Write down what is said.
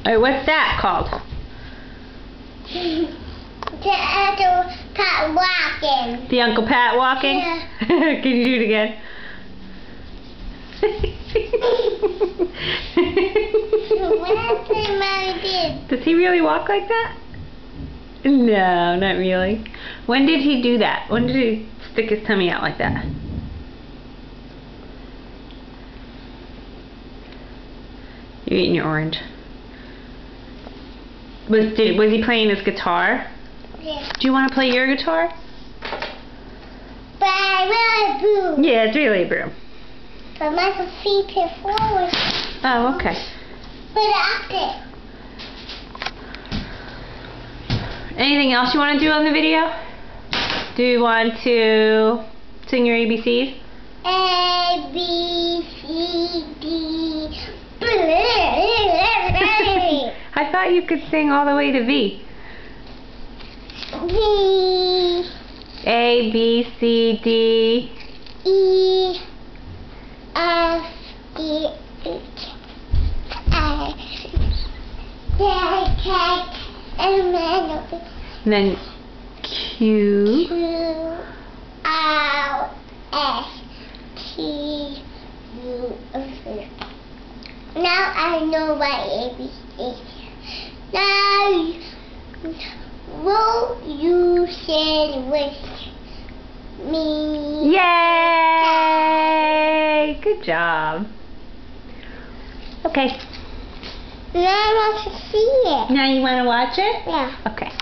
Alright, what's that called? The Uncle Pat walking. The Uncle Pat walking? Yeah. Can you do it again? What did Mommy do? Does he really walk like that? No, not really. When did he do that? When did he stick his tummy out like that? You're eating your orange. Was he playing his guitar? Yeah. Do you want to play your guitar? But I really boo. Yeah, it's really a broom. But my feet are forward. Oh, okay. But after. Anything else you want to do on the video? Do you want to sing your ABCs? A, B, C, D. I thought you could sing all the way to V. V, A, B, C, D. E, F, G, H, I, J, K, L, M, And then Q. Q, R, S, T, U, F. Now I know my ABC. Now, will you sing with me? Yay! Good job. Okay. Now I want to see it. Now you want to watch it? Yeah. Okay.